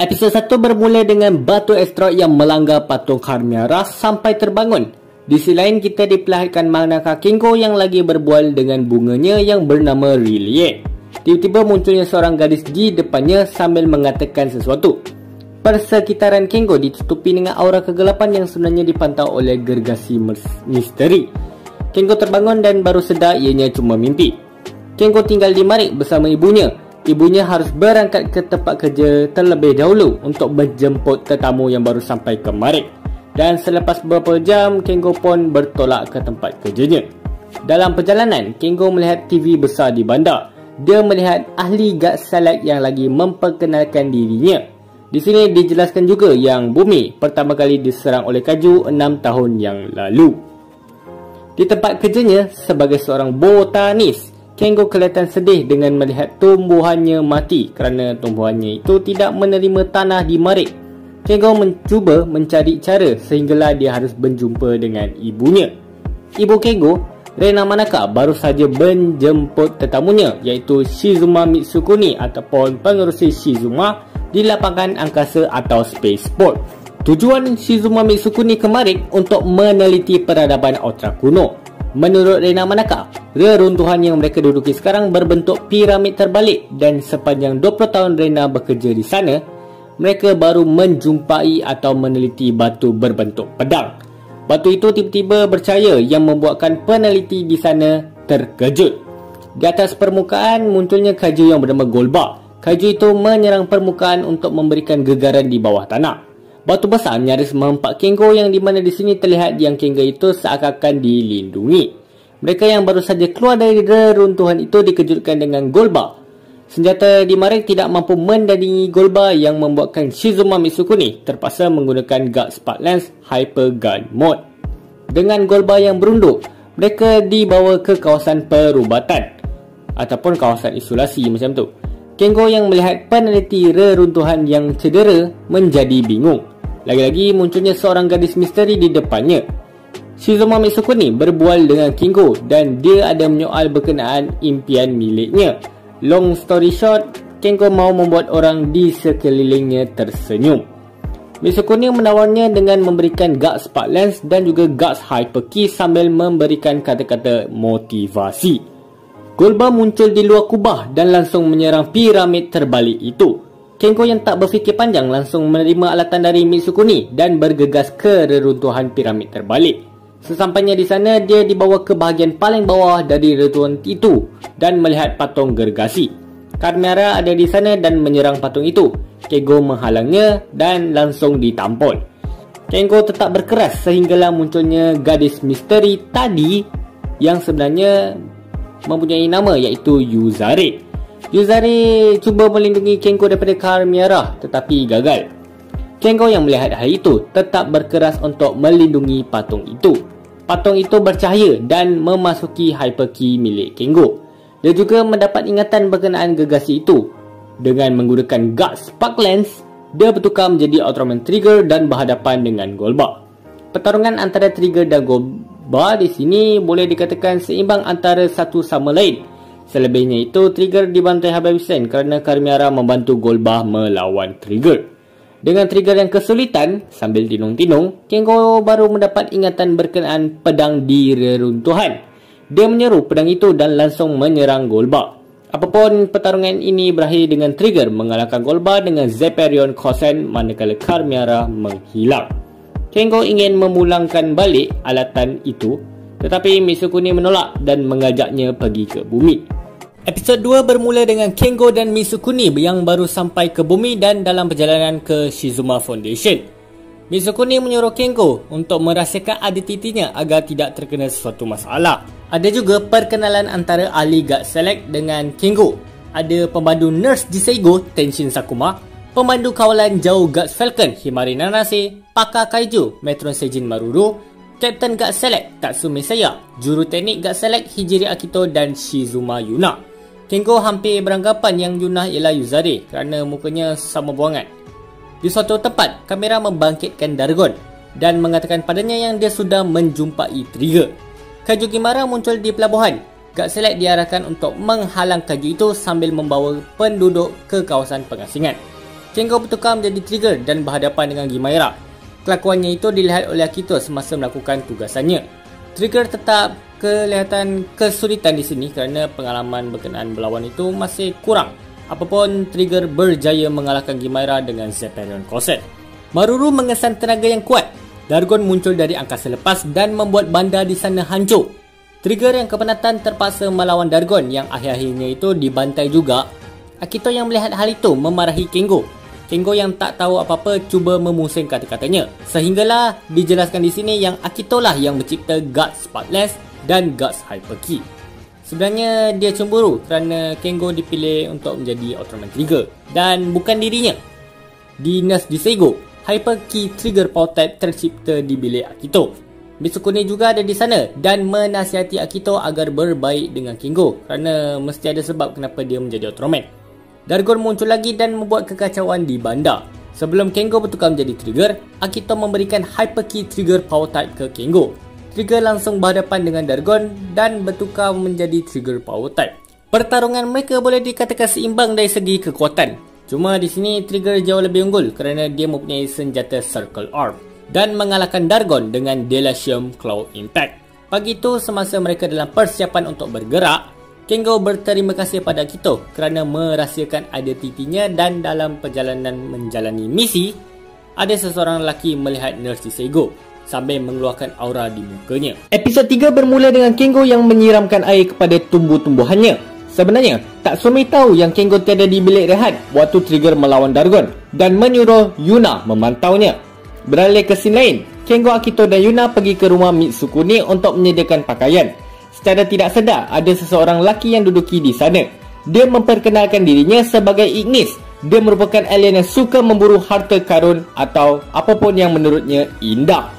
Episod 1 bermula dengan batu asteroid yang melanggar patung Carmera sampai terbangun. Di sisi lain, kita diperlihatkan Manaka Kengo yang lagi berbual dengan bunganya yang bernama Rilliet. Tiba-tiba munculnya seorang gadis di depannya sambil mengatakan sesuatu. Persekitaran Kengo ditutupi dengan aura kegelapan yang sebenarnya dipantau oleh gergasi misteri. Kengo terbangun dan baru sedar ianya cuma mimpi. Kengo tinggal di Marik bersama ibunya. Ibunya harus berangkat ke tempat kerja terlebih dahulu untuk menjemput tetamu yang baru sampai ke Marik. Dan selepas beberapa jam, Kengo pun bertolak ke tempat kerjanya. Dalam perjalanan, Kengo melihat TV besar di bandar. Dia melihat ahli gad select yang lagi memperkenalkan dirinya. Di sini dijelaskan juga yang bumi pertama kali diserang oleh kayu 6 tahun yang lalu. Di tempat kerjanya sebagai seorang botanis, Kengo kelihatan sedih dengan melihat tumbuhannya mati kerana tumbuhannya itu tidak menerima tanah di Marik. Kengo mencuba mencari cara sehinggalah dia harus berjumpa dengan ibunya. Ibu Kengo, Rena Manaka, baru saja menjemput tetamunya iaitu Shizuma Mitsukuni ataupun pengerusi Shizuma di lapangan angkasa atau spaceport. Tujuan Shizuma Mitsukuni ke Marik untuk meneliti peradaban ultra kuno. Menurut Rena Manaka, reruntuhan yang mereka duduki sekarang berbentuk piramid terbalik dan sepanjang 20 tahun Rena bekerja di sana, mereka baru menjumpai atau meneliti batu berbentuk pedang. Batu itu tiba-tiba bercahaya yang membuatkan peneliti di sana terkejut. Di atas permukaan munculnya kayu yang bernama Golba. Kayu itu menyerang permukaan untuk memberikan gegaran di bawah tanah. Batu besar nyaris menghampak Kengo yang di mana di sini terlihat yang Kengo itu seakan-akan dilindungi. Mereka yang baru saja keluar dari reruntuhan itu dikejutkan dengan Golba. Senjata di Marik tidak mampu mendandingi Golba yang membuatkan Shizuma Mitsukuni terpaksa menggunakan Guard Spark Lens Hyper Gun Mode. Dengan Golba yang berunduk, mereka dibawa ke kawasan perubatan ataupun kawasan isolasi macam tu. Kengo yang melihat peneliti reruntuhan yang cedera menjadi bingung. Lagi-lagi munculnya seorang gadis misteri di depannya. Shizuma Mitsukuni berbual dengan Kengo dan dia ada menyoal berkenaan impian miliknya. Long story short, Kengo mahu membuat orang di sekelilingnya tersenyum. Mitsukuni menawarnya dengan memberikan Guard Spark Lens dan juga Guard Hyper Key sambil memberikan kata-kata motivasi. Golba muncul di luar kubah dan langsung menyerang piramid terbalik itu. Kengo yang tak berfikir panjang langsung menerima alatan dari Mitsukuni dan bergegas ke reruntuhan piramid terbalik. Sesampainya di sana, dia dibawa ke bahagian paling bawah dari reruntuhan itu dan melihat patung gergasi. Carmera ada di sana dan menyerang patung itu. Kengo menghalangnya dan langsung ditampol. Kengo tetap berkeras sehinggalah munculnya gadis misteri tadi yang sebenarnya mempunyai nama iaitu Yuzare. Yuzare cuba melindungi Kengo daripada Carmera tetapi gagal. Kengo yang melihat hal itu tetap berkeras untuk melindungi patung itu. Patung itu bercahaya dan memasuki hyperkey milik Kengo. Dia juga mendapat ingatan berkenaan gergasi itu. Dengan menggunakan Guard Spark Lens, dia bertukar menjadi Ultraman Trigger dan berhadapan dengan Golba. Pertarungan antara Trigger dan Golba di sini boleh dikatakan seimbang antara satu sama lain. Selebihnya itu, Trigger dibantai habis-habisan kerana Carmera membantu Golba melawan Trigger. Dengan Trigger yang kesulitan, sambil tinung-tinung, Kengo baru mendapat ingatan berkenaan pedang di reruntuhan. Dia menyeru pedang itu dan langsung menyerang Golba. Apapun pertarungan ini berakhir dengan Trigger mengalahkan Golba dengan Zeperion Kosen manakala Carmera menghilang. Kengo ingin memulangkan balik alatan itu, tetapi Mitsukuni menolak dan mengajaknya pergi ke bumi. Episod 2 bermula dengan Kengo dan Mitsukuni yang baru sampai ke bumi dan dalam perjalanan ke Shizuma Foundation. Mitsukuni menyuruh Kengo untuk merahsiakan identitinya agar tidak terkena sesuatu masalah. Ada juga perkenalan antara ahli Guard Select dengan Kengo. Ada pemandu Nurse Diseigo Tenshin Sakuma, pemandu kawalan jauh Guard Falcon Himari Nanase, pakar kaiju Metron Seijin Maruru, Kapten Guard Select Tatsumi Saya, juru teknik Guard Select Hijiri Akito dan Shizuma Yuna. Kengo hampir beranggapan yang Yuna ialah Yuzare kerana mukanya sama buangan. Di suatu tempat, kamera membangkitkan Dargon dan mengatakan padanya yang dia sudah menjumpai Trigger. Kaiju Kimara muncul di pelabuhan. Guard Select diarahkan untuk menghalang kaiju itu sambil membawa penduduk ke kawasan pengasingan. Kengo bertukar menjadi Trigger dan berhadapan dengan Gimaira. Kelakuannya itu dilihat oleh Akito semasa melakukan tugasannya. Trigger tetap kelihatan kesulitan di sini kerana pengalaman berkenaan berlawan itu masih kurang. Apapun, Trigger berjaya mengalahkan Gimaira dengan Zephyronian Corset. Maruru mengesan tenaga yang kuat. Dargon muncul dari angkasa lepas dan membuat bandar di sana hancur. Trigger yang kepenatan terpaksa melawan Dargon yang akhir-akhirnya itu dibantai juga. Akito yang melihat hal itu memarahi Kengo. Kengo yang tak tahu apa-apa cuba memusing kata-katanya. Sehinggalah dijelaskan di sini yang Akito lah yang mencipta Guts Spotless dan Guts Hyper Ki. Sebenarnya dia cemburu kerana Kengo dipilih untuk menjadi Ultraman Trigger dan bukan dirinya. Di Nurse Disego, Hyper Ki Trigger Power Type tercipta di bilik Akito. Mitsukune juga ada di sana dan menasihati Akito agar berbaik dengan Kengo kerana mesti ada sebab kenapa dia menjadi Ultraman. Dargon muncul lagi dan membuat kekacauan di bandar. Sebelum Kengo bertukar menjadi Trigger, Akito memberikan Hyper Ki Trigger Power Type ke Kengo. Trigger langsung berhadapan dengan Dargon dan bertukar menjadi Trigger Power Type. Pertarungan mereka boleh dikatakan seimbang dari segi kekuatan. Cuma di sini Trigger jauh lebih unggul kerana dia mempunyai senjata Circle Arm dan mengalahkan Dargon dengan Delacium Claw Impact. Pagi itu semasa mereka dalam persiapan untuk bergerak, Kengo berterima kasih pada Akito kerana merahsiakan identitinya dan dalam perjalanan menjalani misi, ada seseorang lelaki melihat Nurse Disego sambil mengeluarkan aura di mukanya. Episod 3 bermula dengan Kengo yang menyiramkan air kepada tumbuh-tumbuhannya. Sebenarnya, Tatsumi tahu yang Kengo tiada di bilik rehat waktu Trigger melawan Dargon dan menyuruh Yuna memantaunya. Beralih ke scene lain, Kengo, Akito dan Yuna pergi ke rumah Mitsukune untuk menyediakan pakaian. Secara tidak sedar, ada seseorang lelaki yang duduki di sana. Dia memperkenalkan dirinya sebagai Ignis. Dia merupakan alien yang suka memburu harta karun atau apapun yang menurutnya indah.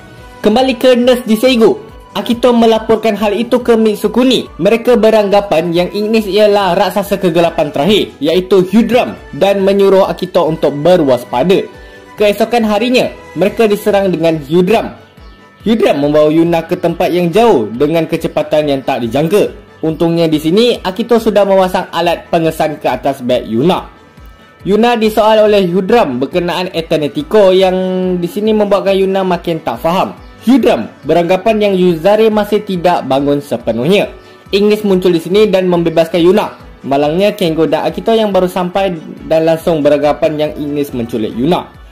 Kembali ke Nurse Disego, Akito melaporkan hal itu ke Mitsukune. Mereka beranggapan yang Ignis ialah raksasa kegelapan terakhir, iaitu Hydrum, dan menyuruh Akito untuk berwaspada. Keesokan harinya, mereka diserang dengan Hydrum. Hydrum membawa Yuna ke tempat yang jauh dengan kecepatan yang tak dijangka. Untungnya di sini, Akito sudah memasang alat pengesan ke atas beg Yuna. Yuna disoal oleh Hydrum berkenaan Eternity Core yang di sini membuatkan Yuna makin tak faham. Hydrum beranggapan yang Yuzare masih tidak bangun sepenuhnya. Ignis muncul di sini dan membebaskan Yuna. Malangnya Kengo dan Akito yang baru sampai dan langsung beranggapan yang Ignis menculik Yuna.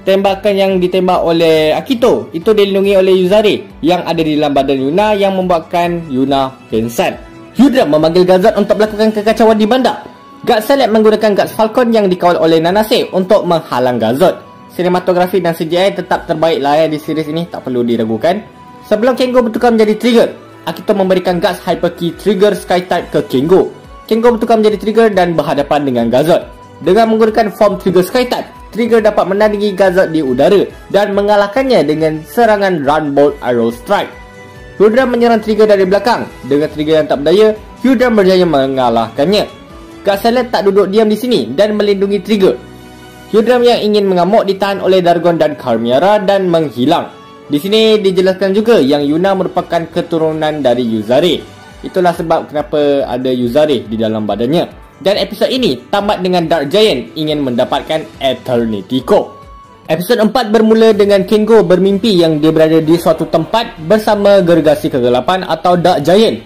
Tembakan yang ditembak oleh Akito itu dilindungi oleh Yuzare yang ada di dalam badan Yuna yang membuatkan Yuna pingsan. Hydrum memanggil Gazot untuk melakukan kekacauan di bandar. Guts Select menggunakan Guts Falcon yang dikawal oleh Nanase untuk menghalang Gazot. Sinematografi dan CGI tetap terbaik lah di series ini, tak perlu diragukan. Sebelum Kengo bertukar menjadi Trigger, Akito memberikan Guts Hyper Ki Trigger Sky Type ke Kengo. Kengo bertukar menjadi Trigger dan berhadapan dengan Gazot. Dengan menggunakan form Trigger Sky Type, Trigger dapat menandingi Gazot di udara dan mengalahkannya dengan serangan Runbolt Arrow Strike. Hydrum menyerang Trigger dari belakang. Dengan Trigger yang tak berdaya, Hydrum berjaya mengalahkannya. Guts Select tak duduk diam di sini dan melindungi Trigger. Hydrum yang ingin mengamuk ditahan oleh Dargon dan Carmiara dan menghilang. Di sini dijelaskan juga yang Yuna merupakan keturunan dari Yuzare. Itulah sebab kenapa ada Yuzare di dalam badannya. Dan episod ini tamat dengan Dark Giant ingin mendapatkan Eternity Core. Episod 4 bermula dengan Kengo bermimpi yang dia berada di suatu tempat bersama gergasi kegelapan atau Dark Giant.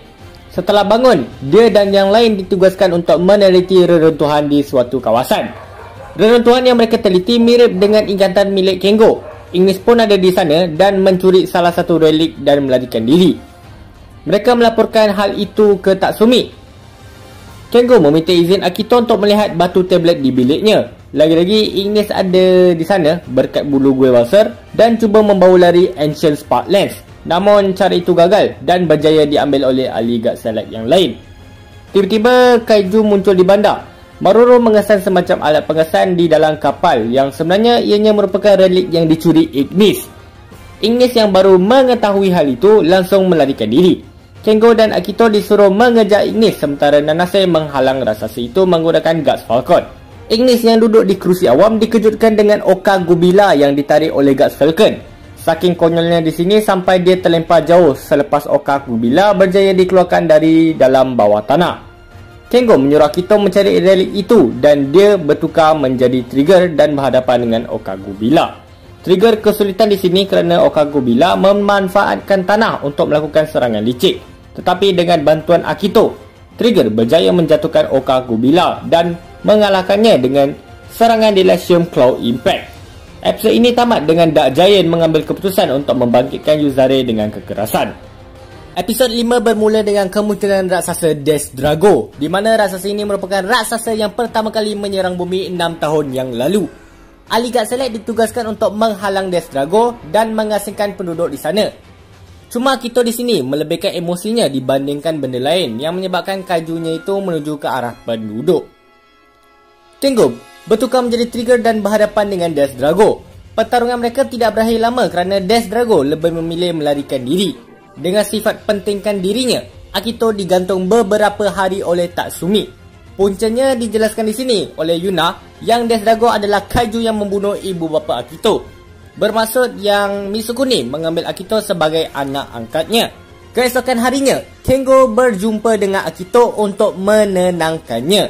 Setelah bangun, dia dan yang lain ditugaskan untuk meneliti reruntuhan di suatu kawasan. Reruntuhan yang mereka teliti mirip dengan ingatan milik Kengo. Ignis pun ada di sana dan mencuri salah satu relik dan melarikan diri. Mereka melaporkan hal itu ke Tatsumi. Kengo meminta izin Akito untuk melihat batu tablet di biliknya. Lagi-lagi Ignis ada di sana berkat bulu Guewalser dan cuba membawa lari Ancient Spark Lens. Namun cara itu gagal dan berjaya diambil oleh ahli Guts Select yang lain. Tiba-tiba Kaiju muncul di bandar. Maruru mengesan semacam alat pengesan di dalam kapal yang sebenarnya ianya merupakan relik yang dicuri Ignis. Ignis yang baru mengetahui hal itu langsung melarikan diri. Kengo dan Akito disuruh mengejar Ignis sementara Nanase menghalang raksasa itu menggunakan Guts Falcon. Ignis yang duduk di kerusi awam dikejutkan dengan Oka Gubila yang ditarik oleh Guts Falcon. Saking konyolnya di sini sampai dia terlempar jauh selepas Oka Gubila berjaya dikeluarkan dari dalam bawah tanah. Kengo menyuruh Akito mencari relik itu dan dia bertukar menjadi Trigger dan berhadapan dengan Okagubila. Trigger kesulitan di sini kerana Okagubila memanfaatkan tanah untuk melakukan serangan licik. Tetapi dengan bantuan Akito, Trigger berjaya menjatuhkan Okagubila dan mengalahkannya dengan serangan Delacium Claw Impact. Episod ini tamat dengan Dark Giant mengambil keputusan untuk membangkitkan Yuzare dengan kekerasan. Episod 5 bermula dengan kemunculan raksasa Death Drago, di mana raksasa ini merupakan raksasa yang pertama kali menyerang bumi 6 tahun yang lalu. Ahli God Select ditugaskan untuk menghalang Death Drago dan mengasingkan penduduk di sana. Cuma Akito di sini melebihkan emosinya dibandingkan benda lain yang menyebabkan kajunya itu menuju ke arah penduduk. Kengo bertukar menjadi Trigger dan berhadapan dengan Death Drago. Pertarungan mereka tidak berakhir lama kerana Death Drago lebih memilih melarikan diri. Dengan sifat pentingkan dirinya, Akito digantung beberapa hari oleh Tatsumi. Puncanya dijelaskan di sini oleh Yuna yang Death Drago adalah kaiju yang membunuh ibu bapa Akito. Bermaksud yang Mitsukuni mengambil Akito sebagai anak angkatnya. Keesokan harinya, Kengo berjumpa dengan Akito untuk menenangkannya.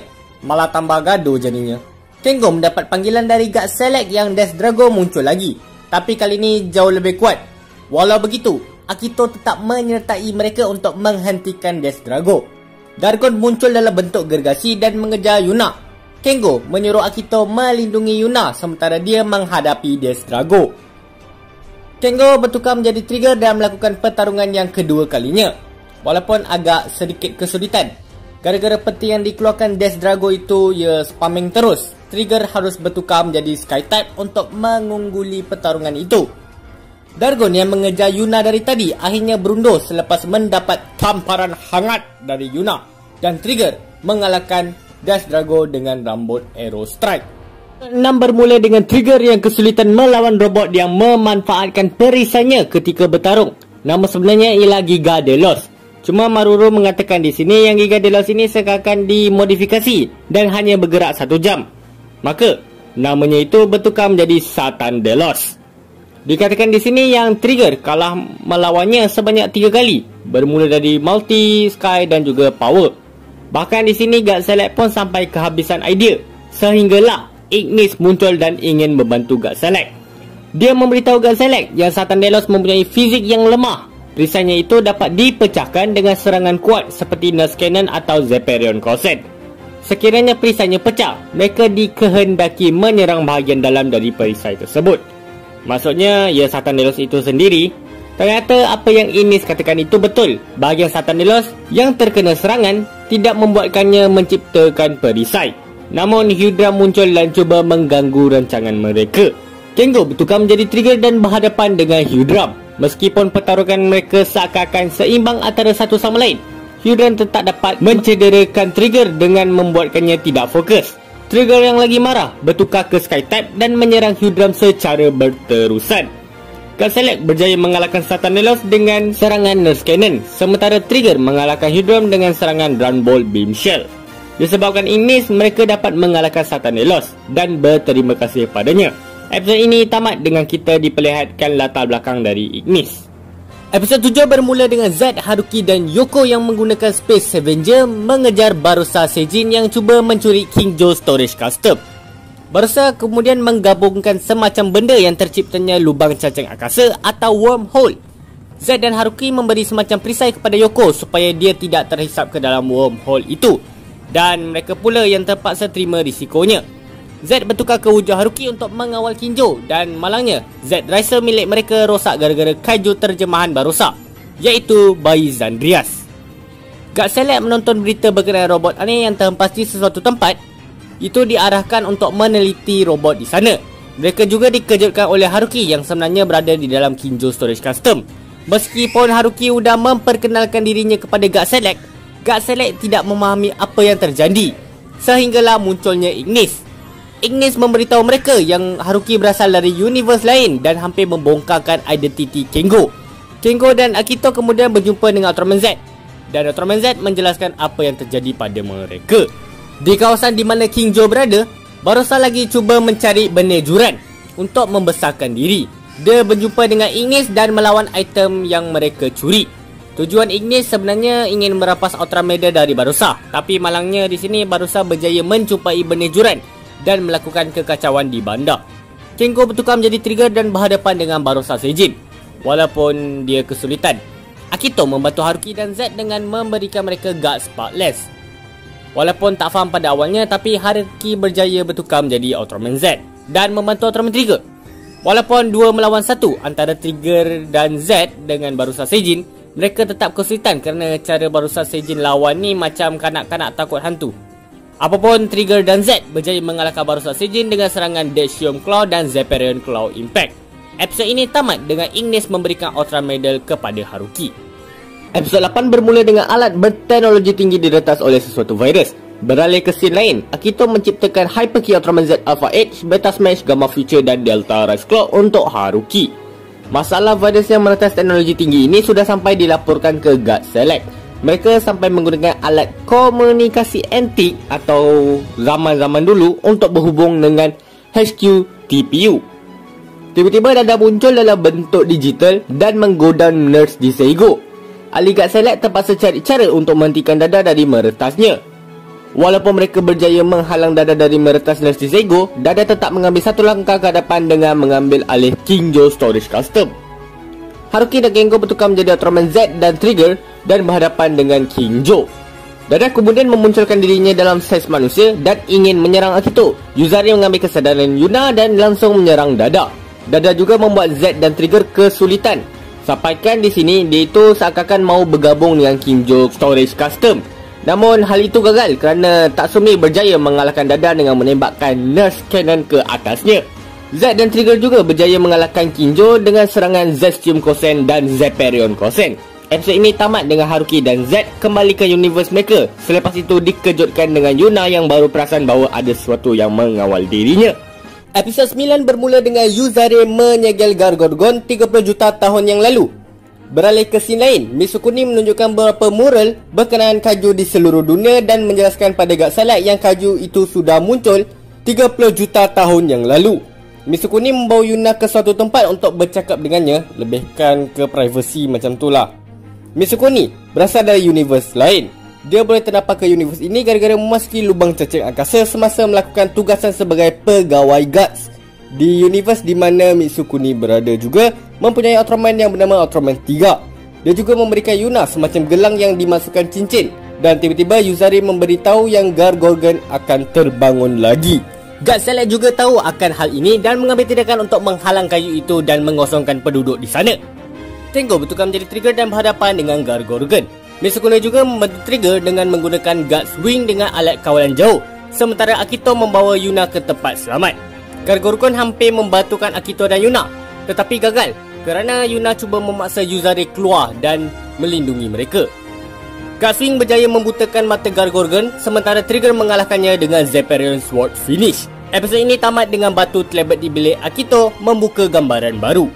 Malah tambah gaduh jadinya. Kengo mendapat panggilan dari God Select yang Death Drago muncul lagi. Tapi kali ini jauh lebih kuat. Walau begitu, Akito tetap menyertai mereka untuk menghentikan Death Drago. Gargon muncul dalam bentuk gergasi dan mengejar Yuna. Kengo menyuruh Akito melindungi Yuna sementara dia menghadapi Death Drago. Kengo bertukar menjadi Trigger dan melakukan pertarungan yang kedua kalinya. Walaupun agak sedikit kesulitan. Gara-gara peti yang dikeluarkan Death Drago itu ia spamming terus. Trigger harus bertukar menjadi Sky Type untuk mengungguli pertarungan itu. Gargon yang mengejar Yuna dari tadi akhirnya berundur selepas mendapat tamparan hangat dari Yuna. Dan Trigger mengalahkan Death Drago dengan rambut Arrow Strike. 6 bermula dengan Trigger yang kesulitan melawan robot yang memanfaatkan perisainya ketika bertarung. Nama sebenarnya ialah Giga Delos. Cuma Maruru mengatakan di sini yang Giga Delos ini seakan dimodifikasi dan hanya bergerak 1 jam. Maka, namanya itu bertukar menjadi Satan Delos. Dikatakan di sini yang Trigger kalah melawannya sebanyak 3 kali, bermula dari multi, sky dan juga power. Bahkan di sini God Select pun sampai kehabisan idea, sehinggalah Ignis muncul dan ingin membantu God Select. Dia memberitahu God Select yang Satan Delos mempunyai fizik yang lemah. Perisainya itu dapat dipecahkan dengan serangan kuat seperti Nurse Cannon atau Zeperion Corset. Sekiranya perisainya pecah, mereka dikehendaki menyerang bahagian dalam dari perisai tersebut. Maksudnya, ya Satan Delos itu sendiri. Ternyata apa yang Ignis katakan itu betul. Bahagian Satan Delos yang terkena serangan tidak membuatkannya menciptakan perisai. Namun Hydra muncul dan cuba mengganggu rancangan mereka. Kengo bertukar menjadi Trigger dan berhadapan dengan Hydra. Meskipun pertarungan mereka seakan-akan seimbang antara satu sama lain, Hydra tetap dapat mencederakan Trigger dengan membuatkannya tidak fokus. Trigger yang lagi marah bertukar ke Sky Type dan menyerang Hydra secara berterusan. God Select berjaya mengalahkan Satan Delos dengan serangan Nurse Cannon, sementara Trigger mengalahkan Hydra dengan serangan Dragon Ball Beam Shell. Disebabkan Ignis, mereka dapat mengalahkan Satan Delos dan berterima kasih padanya. Episod ini tamat dengan kita diperlihatkan latar belakang dari Ignis. Episod 7 bermula dengan Z, Haruki dan Yoko yang menggunakan Space Avenger mengejar Barossa Seijin yang cuba mencuri Kingjo Storage Custom. Barossa kemudian menggabungkan semacam benda yang terciptanya lubang cacing angkasa atau wormhole. Z dan Haruki memberi semacam perisai kepada Yoko supaya dia tidak terhisap ke dalam wormhole itu. Dan mereka pula yang terpaksa terima risikonya. Z bertukar ke wujud Haruki untuk mengawal Kinjo dan malangnya Z Racer milik mereka rosak gara-gara kaiju terjemahan Barossa, iaitu bayi Zandrias. God Select menonton berita berkenaan robot aneh yang terhempas di sesuatu tempat. Itu diarahkan untuk meneliti robot di sana. Mereka juga dikejutkan oleh Haruki yang sebenarnya berada di dalam Kinjo Storage Custom. Meskipun Haruki sudah memperkenalkan dirinya kepada God Select tidak memahami apa yang terjadi. Sehinggalah munculnya Ignis. Ignis memberitahu mereka yang Haruki berasal dari universe lain dan hampir membongkarkan identiti Kengo. Kengo dan Akito kemudian berjumpa dengan Ultraman Z. Dan Ultraman Z menjelaskan apa yang terjadi pada mereka. Di kawasan di mana Kingjo berada, Barossa lagi cuba mencari benejuran untuk membesarkan diri. Dia berjumpa dengan Ignis dan melawan item yang mereka curi. Tujuan Ignis sebenarnya ingin merampas Ultramedia dari Barossa, tapi malangnya di sini Barossa berjaya menjumpai benih Juran dan melakukan kekacauan di bandar. Kengo bertukar menjadi trigger dan berhadapan dengan Barossa Seijin. Walaupun dia kesulitan, Akito membantu Haruki dan Z dengan memberikan mereka guard Sparkless. Walaupun tak faham pada awalnya, tapi Haruki berjaya bertukar menjadi Ultraman Z dan membantu Ultraman Trigger. Walaupun 2 melawan 1 antara Trigger dan Z dengan Barossa Seijin, mereka tetap kesulitan kerana cara Barossa Seijin lawan ni macam kanak-kanak takut hantu. Apapun, Trigger dan Z berjaya mengalahkan Barossa Seijin dengan serangan Dacium Claw dan Zephyrian Claw Impact. Episod ini tamat dengan Ignis memberikan Ultra Medal kepada Haruki. Episod 8 bermula dengan alat berteknologi tinggi diretas oleh sesuatu virus. Beralih ke scene lain, Akito menciptakan Hyper Key Ultraman Z Alpha H, Beta Smash, Gamma Future dan Delta Rise Claw untuk Haruki. Masalah virus yang meretas teknologi tinggi ini sudah sampai dilaporkan ke Guard Select. Mereka sampai menggunakan alat komunikasi antik atau zaman-zaman dulu untuk berhubung dengan HQ TPU. Tiba-tiba Dada muncul dalam bentuk digital dan menggoda Nurse di Seigo. Ahli Guard Select terpaksa cari cara untuk menghentikan Dada dari meretasnya. Walaupun mereka berjaya menghalang Dada dari meretas Nurse di Seigo, Dada tetap mengambil satu langkah ke hadapan dengan mengambil alih Kingjo Storage Custom. Haruki dan Kengo bertukar menjadi Ultraman Z dan Trigger dan berhadapan dengan Kingjo. Dada kemudian memunculkan dirinya dalam saiz manusia dan ingin menyerang Akito. Yuzari mengambil kesadaran Yuna dan langsung menyerang Dada. Dada juga membuat Z dan Trigger kesulitan. Sampaikan di sini, dia itu seakan-akan mau bergabung dengan Kingjo Storage Custom. Namun hal itu gagal kerana Tatsumi berjaya mengalahkan Dada dengan menembakkan Nurse Cannon ke atasnya. Z dan Trigger juga berjaya mengalahkan Kingjo dengan serangan Zestium Kosen dan Zephyrion Kosen. Episod ini tamat dengan Haruki dan Z kembali ke universe mereka. Selepas itu dikejutkan dengan Yuna yang baru perasan bahawa ada sesuatu yang mengawal dirinya. Episod 9 bermula dengan Yuzari menyegel Gargorgon 30 juta tahun yang lalu. Beralih ke scene lain, Mitsukuni menunjukkan beberapa mural berkenaan kayu di seluruh dunia dan menjelaskan pada Guard Select yang kayu itu sudah muncul 30 juta tahun yang lalu. Mitsukuni membawa Yuna ke suatu tempat untuk bercakap dengannya, lebihkan ke privasi macam tu lah. Mitsukuni berasal dari universe lain. Dia boleh terdapat ke universe ini gara-gara memasuki lubang cacing angkasa semasa melakukan tugasan sebagai pegawai guards. Di universe di mana Mitsukuni berada juga mempunyai Ultraman yang bernama Ultraman 3. Dia juga memberikan Yuna semacam gelang yang dimasukkan cincin. Dan tiba-tiba Yuzari memberitahu yang Gargorgon akan terbangun lagi. Guard Select juga tahu akan hal ini dan mengambil tindakan untuk menghalang kayu itu dan mengosongkan penduduk di sana. Kengo bertukar menjadi Trigger dan berhadapan dengan Gargorgon. Mitsukuni juga membantu Trigger dengan menggunakan Guard's Wing dengan alat kawalan jauh. Sementara Akito membawa Yuna ke tempat selamat. Gargorgon hampir membantukan Akito dan Yuna, tetapi gagal kerana Yuna cuba memaksa Yuzari keluar dan melindungi mereka. Guard's Wing berjaya membutakan mata Gargorgon, sementara Trigger mengalahkannya dengan Zephyrian Sword Finish. Episod ini tamat dengan batu terlebat di bilik Akito membuka gambaran baru.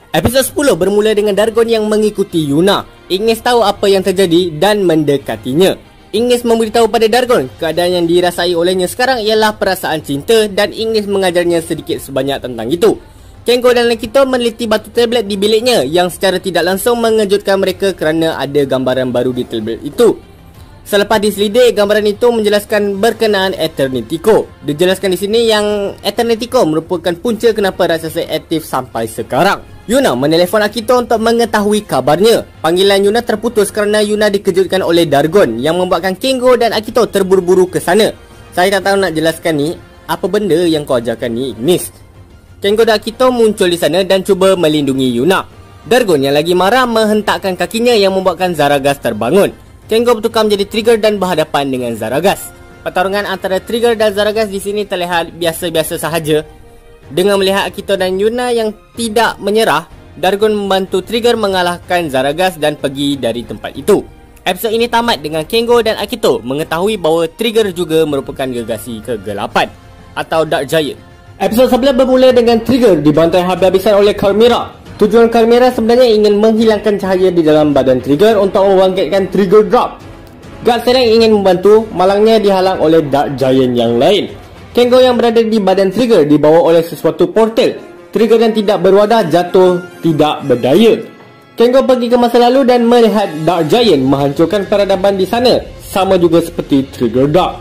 Episod 10 bermula dengan Dargon yang mengikuti Yuna. Ignis tahu apa yang terjadi dan mendekatinya. Ignis memberitahu pada Dargon keadaan yang dirasai olehnya sekarang ialah perasaan cinta dan Ignis mengajarnya sedikit sebanyak tentang itu. Kengo dan Akito meneliti batu tablet di biliknya yang secara tidak langsung mengejutkan mereka kerana ada gambaran baru di tablet itu. Selepas diselidik, gambaran itu menjelaskan berkenaan Eternity Core. Dijelaskan di sini yang Eternity Core merupakan punca kenapa raksasa aktif sampai sekarang. Yuna menelefon Akito untuk mengetahui kabarnya. Panggilan Yuna terputus kerana Yuna dikejutkan oleh Dargon yang membuatkan Kengo dan Akito terburu-buru ke sana. Saya tak tahu nak jelaskan ni, apa benda yang kau ajarkan ni, Ignis? Kengo dan Akito muncul di sana dan cuba melindungi Yuna. Dargon yang lagi marah menghentakkan kakinya yang membuatkan Zaragas terbangun. Kengo bertukar menjadi Trigger dan berhadapan dengan Zaragas. Pertarungan antara Trigger dan Zaragas di sini terlihat biasa-biasa sahaja. Dengan melihat Akito dan Yuna yang tidak menyerah, Dargon membantu Trigger mengalahkan Zaragas dan pergi dari tempat itu. Episod ini tamat dengan Kengo dan Akito mengetahui bahawa Trigger juga merupakan gergasi kegelapan atau Dark Giant. Episod 11 bermula dengan Trigger dibantai habis-habisan oleh Carmera. Tujuan Carmera sebenarnya ingin menghilangkan cahaya di dalam badan Trigger untuk membangkitkan Trigger Drop. Guard Select ingin membantu, malangnya dihalang oleh Dark Giant yang lain. Kengo yang berada di badan Trigger dibawa oleh sesuatu portal. Trigger yang tidak berwadah jatuh tidak berdaya. Kengo pergi ke masa lalu dan melihat Dark Giant menghancurkan peradaban di sana, sama juga seperti Trigger Dark.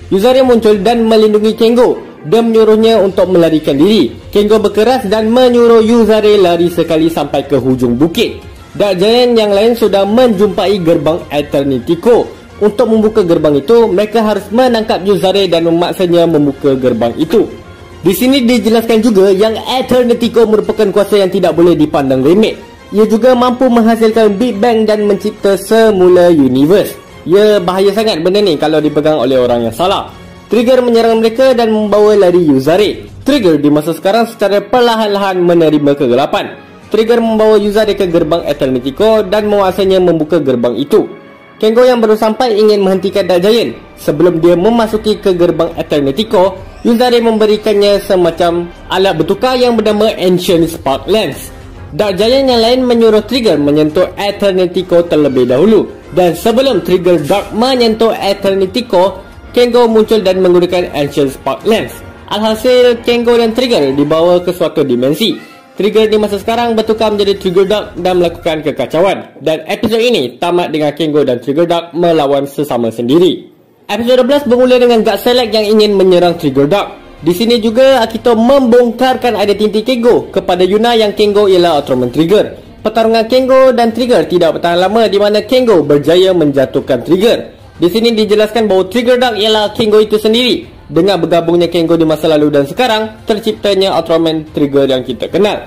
Yuzare muncul dan melindungi Kengo dan menyuruhnya untuk melarikan diri. Kengo berkeras dan menyuruh Yuzare lari sekali sampai ke hujung bukit. Dark Giant yang lain sudah menjumpai gerbang Eternity Core. Untuk membuka gerbang itu, mereka harus menangkap Yuzare dan memaksanya membuka gerbang itu. Di sini dijelaskan juga yang Eternity Core merupakan kuasa yang tidak boleh dipandang remeh. Ia juga mampu menghasilkan Big Bang dan mencipta semula universe. Ya, bahaya sangat benda ni kalau dipegang oleh orang yang salah. Trigger menyerang mereka dan membawa lari Yuzare. Trigger di masa sekarang secara perlahan-lahan menerima kegelapan. Trigger membawa Yuzare ke gerbang Eternity Core dan menguasanya membuka gerbang itu. Kengo yang baru sampai ingin menghentikan Dark Giant. Sebelum dia memasuki ke gerbang Eternity Core, Yuzare memberikannya semacam alat bertukar yang bernama Ancient Spark Lens. Dark Giant yang lain menyuruh Trigger menyentuh Eternity Core terlebih dahulu. Dan sebelum Trigger Dark menyentuh Eternity Core, Kengo muncul dan menggunakan Ancient Spark Lens. Alhasil, Kengo dan Trigger dibawa ke suatu dimensi. Trigger di masa sekarang bertukar menjadi Trigger Dark dan melakukan kekacauan. Dan episod ini tamat dengan Kengo dan Trigger Dark melawan sesama sendiri. Episod 12 bermula dengan God Select yang ingin menyerang Trigger Dark. Di sini juga Akito membongkarkan identiti Kengo kepada Yuna yang Kengo ialah Ultraman Trigger. Pertarungan Kengo dan Trigger tidak bertahan lama di mana Kengo berjaya menjatuhkan Trigger. Di sini dijelaskan bahawa Trigger Dark ialah Kengo itu sendiri. Dengan bergabungnya Kengo di masa lalu dan sekarang, terciptanya Ultraman Trigger yang kita kenal.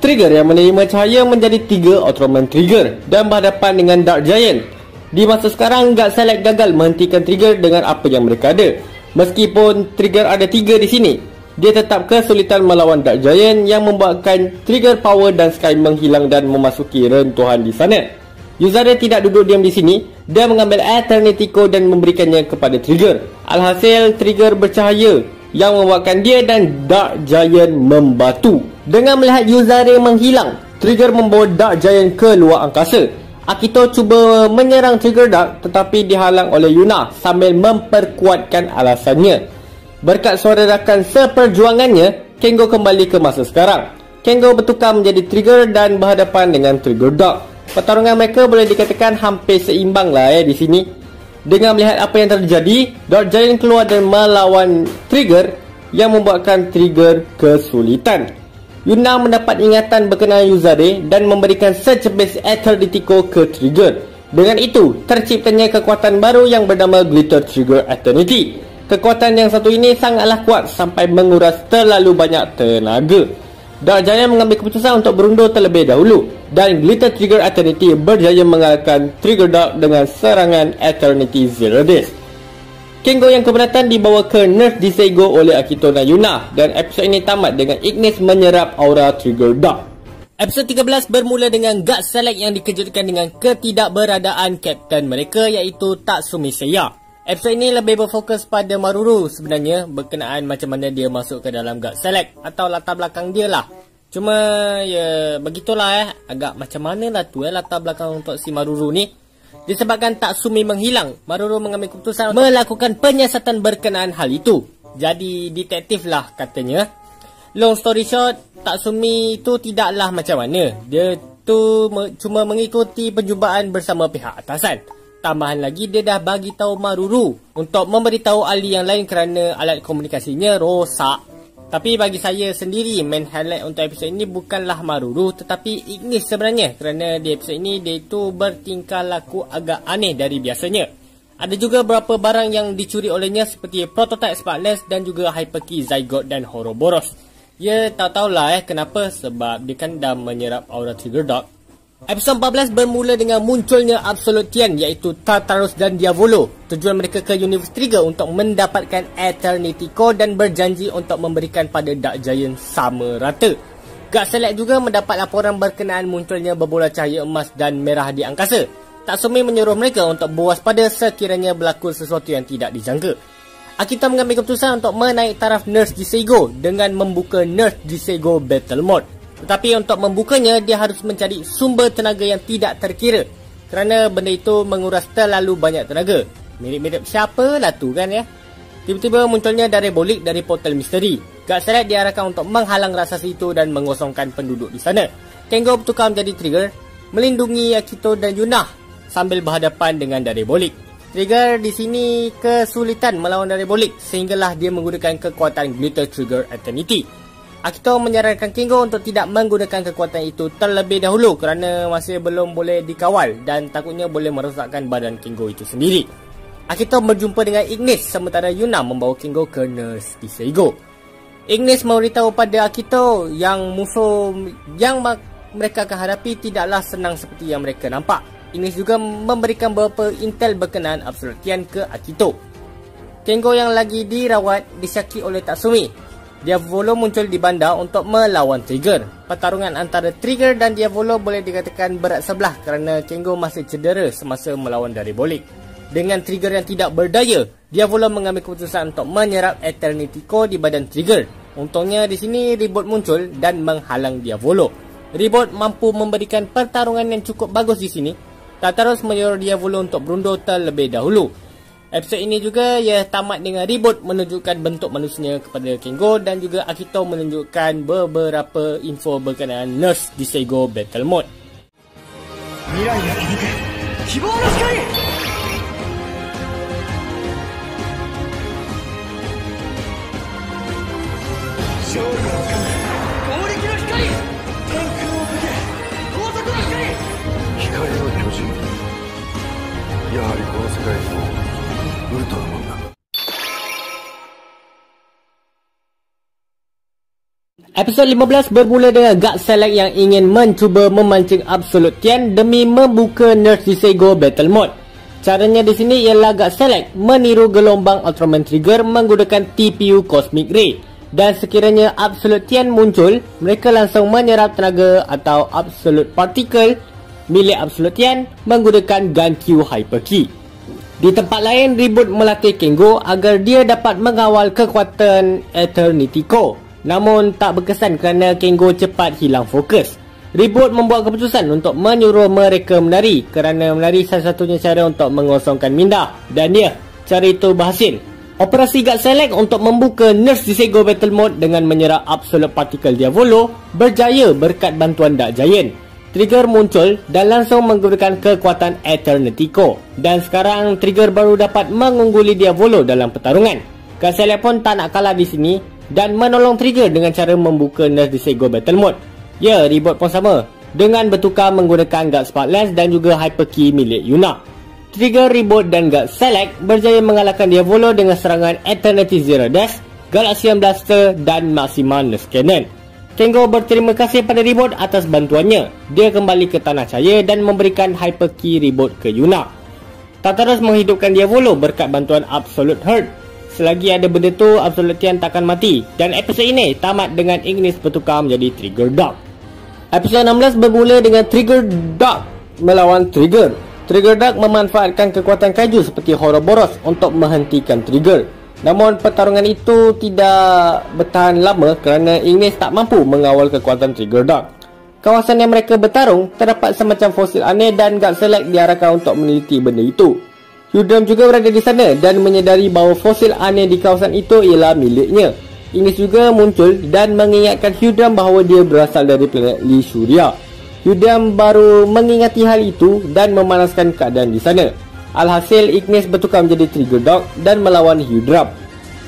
Trigger yang menerima cahaya menjadi 3 Ultraman Trigger dan berhadapan dengan Dark Giant. Di masa sekarang, God Select gagal menghentikan Trigger dengan apa yang mereka ada. Meskipun Trigger ada 3 di sini, dia tetap kesulitan melawan Dark Giant yang membuatkan Trigger Power dan Sky menghilang dan memasuki rentuhan di sana. Yuzare tidak duduk diam di sini. Dia mengambil Eternity Core dan memberikannya kepada Trigger. Alhasil, Trigger bercahaya yang membuatkan dia dan Dark Giant membatu. Dengan melihat Yuzare menghilang, Trigger membawa Dark Giant ke luar angkasa. Akito cuba menyerang Trigger Dark tetapi dihalang oleh Yuna sambil memperkuatkan alasannya. Berkat suara rakan seperjuangannya, Kengo kembali ke masa sekarang. Kengo bertukar menjadi Trigger dan berhadapan dengan Trigger Dark. Pertarungan mereka boleh dikatakan hampir seimbang lah di sini. Dengan melihat apa yang terjadi, Dark Giant keluar dan melawan Trigger yang membuatkan Trigger kesulitan. Yuna mendapat ingatan berkenaan Yuzare dan memberikan secepis Eternity Core ke Trigger. Dengan itu, terciptanya kekuatan baru yang bernama Glitter Trigger Eternity. Kekuatan yang satu ini sangatlah kuat sampai menguras terlalu banyak tenaga. Dark Giant mengambil keputusan untuk berundur terlebih dahulu dan Glitter Trigger Eternity berjaya mengalahkan Trigger Dark dengan serangan Eternity Zero Days. Kengo yang keberatan dibawa ke Nurse Disego oleh Akito dan Yuna dan episod ini tamat dengan Ignis menyerap aura Trigger Dark. Episod 13 bermula dengan God Select yang dikejutkan dengan ketidakberadaan kapten mereka iaitu Tatsumi Seiya. Episod ini lebih berfokus pada Maruru sebenarnya berkenaan macam mana dia masuk ke dalam God Select atau latar belakang dia lah. Cuma ya begitulah agak macam mana lah tu latar belakang untuk si Maruru ni. Disebabkan Tatsumi menghilang, Maruru mengambil keputusan melakukan penyiasatan berkenaan hal itu. Jadi detektif lah katanya. Long story short, Tatsumi itu tidaklah macam mana. Dia tu cuma mengikuti perjumpaan bersama pihak atasan. Tambahan lagi dia dah bagi tahu Maruru untuk memberitahu ahli yang lain kerana alat komunikasinya rosak. Tapi bagi saya sendiri, main highlight untuk episod ini bukanlah Maruru tetapi Ignis sebenarnya. Kerana di episod ini dia itu bertingkah laku agak aneh dari biasanya. Ada juga beberapa barang yang dicuri olehnya seperti prototype Spark Lens dan juga Hyperkey Zygote dan Ouroboros. Ya tahu-tahulah kenapa, sebab dia kan dah menyerap aura Trigger Dark. Episod 14 bermula dengan munculnya Absolute Tian iaitu Tartarus dan Diavolo. Tujuan mereka ke Universe Trigger untuk mendapatkan Eternity Core dan berjanji untuk memberikan pada Dark Giant sama rata. God Select juga mendapat laporan berkenaan munculnya berbola cahaya emas dan merah di angkasa. Tatsumi menyuruh mereka untuk berwaspada sekiranya berlaku sesuatu yang tidak dijangka. Akito mengambil keputusan untuk menaik taraf Nurse Disego dengan membuka Nurse Disego Battle Mode. Tetapi untuk membukanya, dia harus mencari sumber tenaga yang tidak terkira. Kerana benda itu menguras terlalu banyak tenaga. Mirip-mirip siapa lah tu kan ya. Tiba-tiba munculnya darah bolik dari portal misteri. God Select diarahkan untuk menghalang raksasa itu dan mengosongkan penduduk di sana. Kengo bertukar menjadi Trigger. melindungi Akito dan Yuna sambil berhadapan dengan Diabolik. Trigger di sini kesulitan melawan Diabolik sehinggalah dia menggunakan kekuatan Glitter Trigger Eternity. Akito menyarankan Kengo untuk tidak menggunakan kekuatan itu terlebih dahulu kerana masih belum boleh dikawal dan takutnya boleh merosakkan badan Kengo itu sendiri. Akito berjumpa dengan Ignis sementara Yuna membawa Kengo ke Nurse Disego. Ignis memberitahu pada Akito yang musuh yang mereka akan hadapi tidaklah senang seperti yang mereka nampak. Ignis juga memberikan beberapa intel berkenaan Absolute Tian ke Akito. Kengo yang lagi dirawat disyaki oleh Tatsumi. Diavolo muncul di bandar untuk melawan Trigger. Pertarungan antara Trigger dan Diavolo boleh dikatakan berat sebelah kerana Kengo masih cedera semasa melawan Diabolik. Dengan Trigger yang tidak berdaya, Diavolo mengambil keputusan untuk menyerap Eternity Core di badan Trigger. Untungnya di sini Ribot muncul dan menghalang Diavolo. Ribot mampu memberikan pertarungan yang cukup bagus di sini. Tartarus menyuruh Diavolo untuk berundur terlebih dahulu. Episod ini juga ia tamat dengan Ribot menunjukkan bentuk manusianya kepada Kengo dan juga Akito menunjukkan beberapa info berkenaan Nurse Disego Battle Mode. Episod 15 bermula dengan God Select yang ingin mencuba memancing Absolute Tian demi membuka Nurse Disego Battle Mode. Caranya di sini ialah God Select meniru gelombang Ultraman Trigger menggunakan TPU Cosmic Ray. Dan sekiranya Absolute Tian muncul, mereka langsung menyerap tenaga atau Absolute Particle milik Absolute Tian menggunakan Gun Q Hyper Key. Di tempat lain, Ribot melatih Kengo agar dia dapat mengawal kekuatan Eternity Core. Namun tak berkesan kerana Kengo cepat hilang fokus. Ribot membuat keputusan untuk menyuruh mereka menari kerana menari satu-satunya cara untuk mengosongkan minda. Dan cara itu berhasil. Operasi God Select untuk membuka Nurse Disego Battle Mode dengan menyerap Absolute Particle Diavolo berjaya berkat bantuan Dark Giant. Trigger muncul dan langsung menggunakan kekuatan Eternity Core. Dan sekarang Trigger baru dapat mengungguli Diavolo dalam pertarungan. God Select pun tak nak kalah di sini dan menolong Trigger dengan cara membuka Nurse Disego Battle Mode. Ribot pun sama dengan bertukar menggunakan God Spark Lens dan juga Hyper Key milik Yuna. Trigger, Ribot dan God Select berjaya mengalahkan Diavolo dengan serangan Eternity Zero Dash, Galaxian Blaster dan Maxima Nurse Cannon. Kengo berterima kasih pada Ribot atas bantuannya. Dia kembali ke Tanah Cahaya dan memberikan Hyper Key Ribot ke Yuna. Tartarus menghidupkan Diavolo berkat bantuan Absolute Heart. Selagi ada benda tu, Absolute Tian takkan mati. Dan episod ini tamat dengan Ignis bertukar menjadi Trigger Dark. Episod 16 bermula dengan Trigger Dark melawan Trigger. Trigger Dark memanfaatkan kekuatan kaiju seperti Ouroboros untuk menghentikan Trigger. Namun pertarungan itu tidak bertahan lama kerana Ignis tak mampu mengawal kekuatan Trigger Dark. Kawasan yang mereka bertarung terdapat semacam fosil aneh dan God Select diarahkan untuk meneliti benda itu. Hyudram juga berada di sana dan menyedari bahawa fosil aneh di kawasan itu ialah miliknya. Ignis juga muncul dan mengingatkan Hyudram bahawa dia berasal dari planet Li Surya. Hyudram baru mengingati hal itu dan memanaskan keadaan di sana. Alhasil, Ignis bertukar menjadi Trigger Dark dan melawan Hyudram.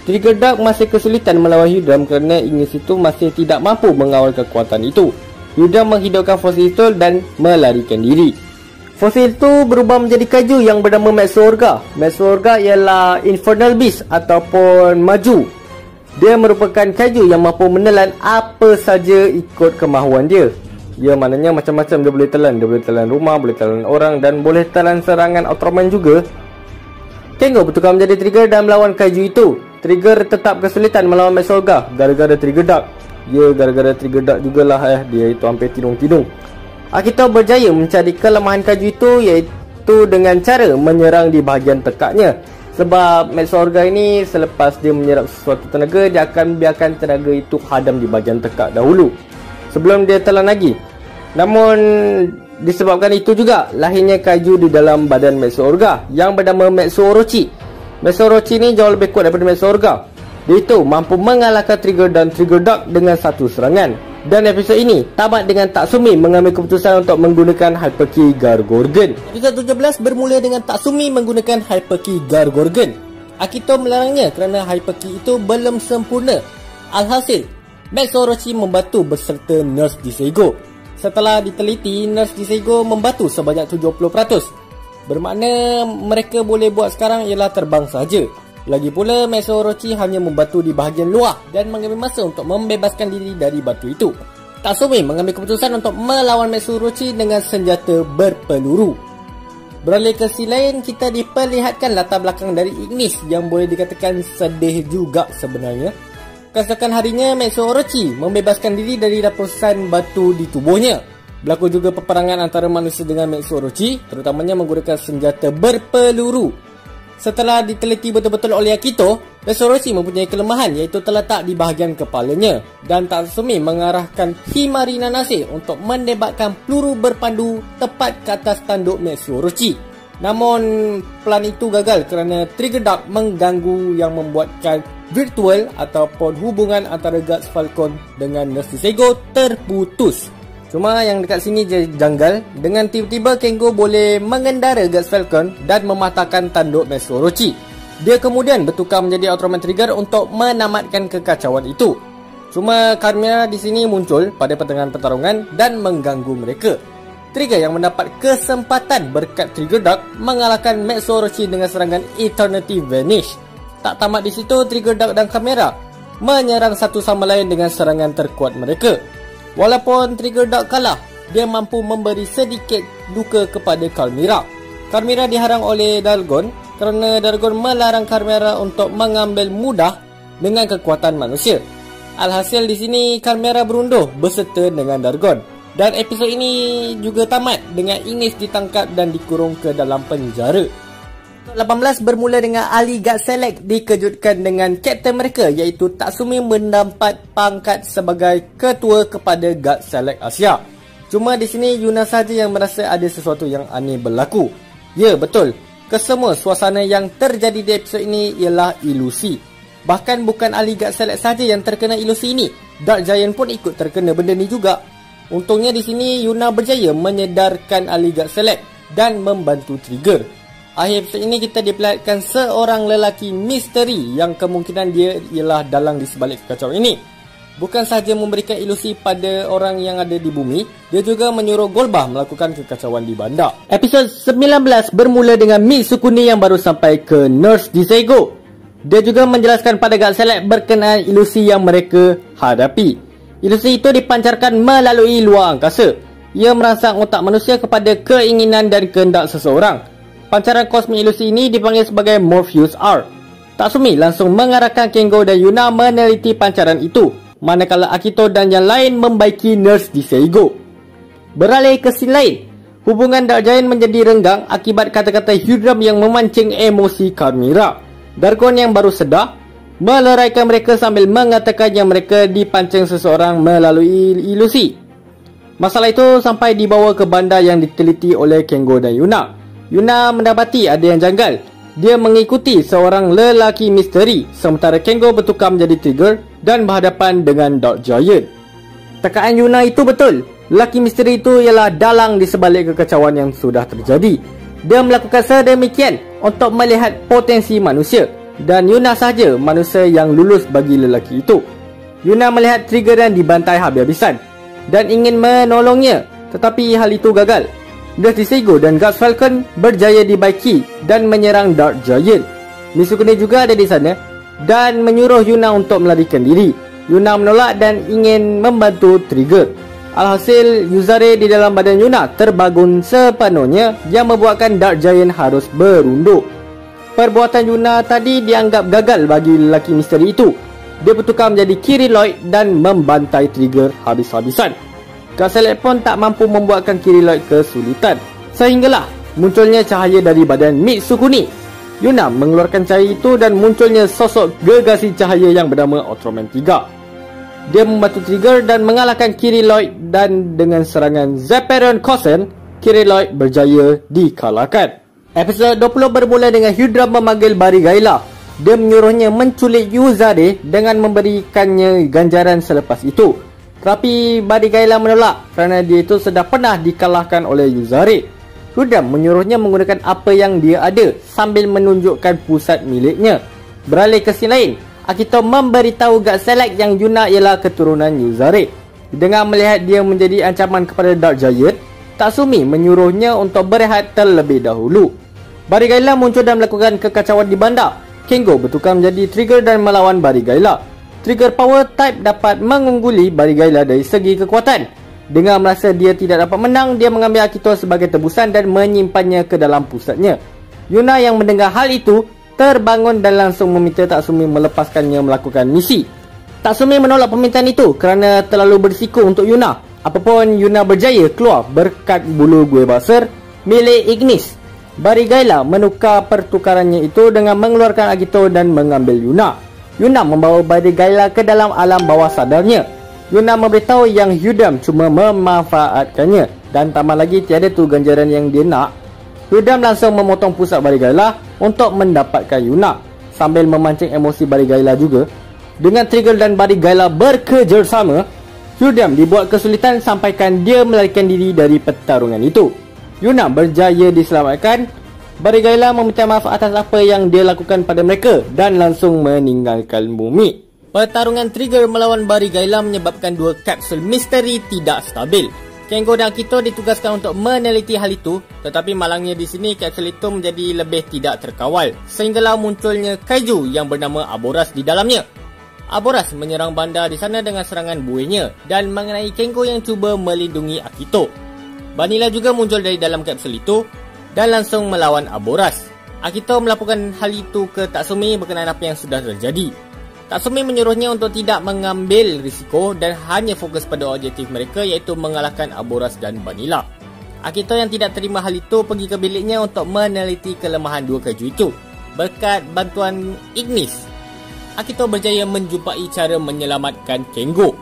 Trigger Dark masih kesulitan melawan Hyudram kerana Ignis itu masih tidak mampu mengawal kekuatan itu. Hyudram menghidupkan fosil itu dan melarikan diri. Fosil itu berubah menjadi kaiju yang bernama Metsuorga. Metsuorga ialah Infernal Beast ataupun Maju. Dia merupakan kaiju yang mampu menelan apa saja ikut kemahuan dia. Dia maknanya macam-macam dia boleh telan. Dia boleh telan rumah, boleh telan orang dan boleh telan serangan Ultraman juga. Kengo bertukar menjadi Trigger dan melawan kaiju itu. Trigger tetap kesulitan melawan Metsuorga gara-gara Trigger Dark. Gara-gara Trigger Dark jugalah dia itu hampir tidung-tidung. Akito berjaya mencari kelemahan kaiju itu iaitu dengan cara menyerang di bahagian tekaknya. Sebab Metsuorga ini selepas dia menyerap sesuatu tenaga, dia akan biarkan tenaga itu hadam di bahagian tekak dahulu sebelum dia telan lagi. Namun disebabkan itu juga lahirnya kaiju di dalam badan Metsuorga yang bernama Metsuorochi. Metsuorochi ini jauh lebih kuat daripada Metsuorga. Dia itu mampu mengalahkan Trigger dan Trigger Dark dengan satu serangan. Dan episod ini tamat dengan Tatsumi mengambil keputusan untuk menggunakan Hyperki Gargorgon. Episod 17 bermula dengan Tatsumi menggunakan Hyperki Gargorgon. Akito melarangnya kerana Hyperki itu belum sempurna. Alhasil, Max Orochi membatu beserta Nurse Disego. Setelah diteliti, Nurse Disego membatu sebanyak 70%. Bermakna mereka boleh buat sekarang ialah terbang saja. Lagi pula, Max Orochi hanya membatu di bahagian luar dan mengambil masa untuk membebaskan diri dari batu itu. Tatsumi mengambil keputusan untuk melawan Max Orochi dengan senjata berpeluru. Beralih ke sisi lain, kita diperlihatkan latar belakang dari Ignis yang boleh dikatakan sedih juga sebenarnya. Keesokan harinya, Max Orochi membebaskan diri dari rapusan batu di tubuhnya. Berlaku juga peperangan antara manusia dengan Max Orochi, terutamanya menggunakan senjata berpeluru. Setelah diteliti betul-betul oleh Akito, Max Orochi mempunyai kelemahan iaitu terletak di bahagian kepalanya. Dan Tatsumi mengarahkan Himari Nanase untuk menembakkan peluru berpandu tepat ke atas tanduk Max Orochi. Namun, plan itu gagal kerana Trigger Dark mengganggu yang membuatkan virtual ataupun hubungan antara Guards Falcon dengan Nurse Disego terputus. Cuma yang dekat sini je janggal. Dengan tiba-tiba Kengo boleh mengendara Guards Falcon dan mematahkan tanduk Max Orochi. Dia kemudian bertukar menjadi Ultraman Trigger untuk menamatkan kekacauan itu. Cuma Carmilla di sini muncul pada pertengahan pertarungan dan mengganggu mereka. Trigger yang mendapat kesempatan berkat Trigger Dark mengalahkan Max Orochi dengan serangan Eternity Vanish. Tak tamat di situ, Trigger Dark dan Carmilla menyerang satu sama lain dengan serangan terkuat mereka. Walaupun Trigger Dark kalah, dia mampu memberi sedikit luka kepada Carmilla. Carmilla diharang oleh Dargon kerana Dargon melarang Carmilla untuk mengambil mudah dengan kekuatan manusia. Alhasil di sini Carmilla berunduh beserta dengan Dargon. Dan episod ini juga tamat dengan Ignis ditangkap dan dikurung ke dalam penjara. 18 bermula dengan ahli Guard Select dikejutkan dengan kapten mereka iaitu Tatsumi mendapat pangkat sebagai ketua kepada Guard Select Asia. Cuma di sini Yuna saja yang merasa ada sesuatu yang aneh berlaku. Ya, betul. Kesemua suasana yang terjadi di episod ini ialah ilusi. Bahkan bukan ahli Guard Select saja yang terkena ilusi ini. Dark Giant pun ikut terkena benda ni juga. Untungnya di sini Yuna berjaya menyedarkan ahli Guard Select dan membantu Trigger. Akhir episod ini kita diperlihatkan seorang lelaki misteri yang kemungkinan dia ialah dalang di sebalik kekacauan ini. Bukan sahaja memberikan ilusi pada orang yang ada di bumi, dia juga menyuruh Golbah melakukan kekacauan di bandar. Episod 19 bermula dengan Mitsukuni yang baru sampai ke Nurse Disego. Dia juga menjelaskan pada Guard Select berkenaan ilusi yang mereka hadapi. Ilusi itu dipancarkan melalui luar angkasa. Ia merangsang otak manusia kepada keinginan dan kehendak seseorang. Pancaran kosmik ilusi ini dipanggil sebagai Morpheus R. Tatsumi langsung mengarahkan Kengo dan Yuna meneliti pancaran itu, manakala Akito dan yang lain membaiki Nurse Disego. Beralih ke scene lain, hubungan Dark Giant menjadi renggang akibat kata-kata Hydram yang memancing emosi Carmilla. Dargon yang baru sedar meleraikan mereka sambil mengatakan yang mereka dipancing seseorang melalui ilusi. Masalah itu sampai dibawa ke bandar yang diteliti oleh Kengo dan Yuna. Yuna mendapati ada yang janggal. Dia mengikuti seorang lelaki misteri, sementara Kengo bertukar menjadi Trigger dan berhadapan dengan Dark Giant. Tekaan Yuna itu betul. Lelaki misteri itu ialah dalang di sebalik kekacauan yang sudah terjadi. Dia melakukan sedemikian untuk melihat potensi manusia. Dan Yuna sahaja manusia yang lulus bagi lelaki itu. Yuna melihat Trigger dan dibantai habis-habisan dan ingin menolongnya, tetapi hal itu gagal. Nurse Disego dan Guards Falcon berjaya dibaiki dan menyerang Dark Giant. Mitsukuni juga ada di sana dan menyuruh Yuna untuk melarikan diri. Yuna menolak dan ingin membantu Trigger. Alhasil, Yuzare di dalam badan Yuna terbangun sepenuhnya yang membuatkan Dark Giant harus berunduk. Perbuatan Yuna tadi dianggap gagal bagi lelaki misteri itu. Dia bertukar menjadi Kiriloid dan membantai Trigger habis-habisan. Guard Select pun tak mampu membuatkan Kiriloid kesulitan. Sehinggalah munculnya cahaya dari badan Mitsukuni. Yuna mengeluarkan cahaya itu dan munculnya sosok gegasi cahaya yang bernama Ultraman 3. Dia membantu Trigger dan mengalahkan Kiriloid dan dengan serangan Zephyrus Kosen, Kiriloid berjaya dikalahkan. Episod 20 bermula dengan Hydra memanggil Barigaila. Dia menyuruhnya menculik Yuzare dengan memberikannya ganjaran selepas itu. Tapi Barigayla menolak kerana dia itu sudah pernah dikalahkan oleh Yuzari. Hyudam menyuruhnya menggunakan apa yang dia ada sambil menunjukkan pusat miliknya. Beralih ke scene lain, Akito memberitahu Gutselec yang Yuna ialah keturunan Yuzari. Dengan melihat dia menjadi ancaman kepada Dark Giant, Tatsumi menyuruhnya untuk berehat terlebih dahulu. Barigayla muncul dan melakukan kekacauan di bandar. Kengo bertukar menjadi Trigger dan melawan Barigayla. Trigger Power Type dapat mengungguli Barigayla dari segi kekuatan. Dengan merasa dia tidak dapat menang, dia mengambil Akito sebagai tebusan dan menyimpannya ke dalam pusatnya. Yuna yang mendengar hal itu terbangun dan langsung meminta Tatsumi melepaskannya melakukan misi. Tatsumi menolak permintaan itu kerana terlalu berisiko untuk Yuna. Apapun, Yuna berjaya keluar berkat bulu Gue Baser milik Ignis. Barigayla menukar pertukarannya itu dengan mengeluarkan Akito dan mengambil Yuna. Yuna membawa Barigayla ke dalam alam bawah sadarnya. Yuna memberitahu yang Hyudam cuma memanfaatkannya dan tambah lagi tiada tu ganjaran yang dia nak. Hyudam langsung memotong pusat Barigayla untuk mendapatkan Yuna sambil memancing emosi Barigayla juga. Dengan Trigger dan Barigayla bekerjasama, Hyudam dibuat kesulitan sampaikan dia melarikan diri dari pertarungan itu. Yuna berjaya diselamatkan. Barigayla meminta maaf atas apa yang dia lakukan pada mereka dan langsung meninggalkan bumi. Pertarungan Trigger melawan Barigayla menyebabkan dua kapsul misteri tidak stabil. Kengo dan Akito ditugaskan untuk meneliti hal itu, tetapi malangnya di sini kapsul itu menjadi lebih tidak terkawal sehinggalah munculnya kaiju yang bernama Aboras di dalamnya. Aboras menyerang bandar di sana dengan serangan buihnya dan mengenai Kengo yang cuba melindungi Akito. Vanilla juga muncul dari dalam kapsul itu dan langsung melawan Aboras. Akito melaporkan hal itu ke Tatsumi berkenaan apa yang sudah terjadi. Tatsumi menyuruhnya untuk tidak mengambil risiko dan hanya fokus pada objektif mereka iaitu mengalahkan Aboras dan Vanilla. Akito yang tidak terima hal itu pergi ke biliknya untuk meneliti kelemahan dua kaiju itu. Berkat bantuan Ignis, Akito berjaya menjumpai cara menyelamatkan Kengo.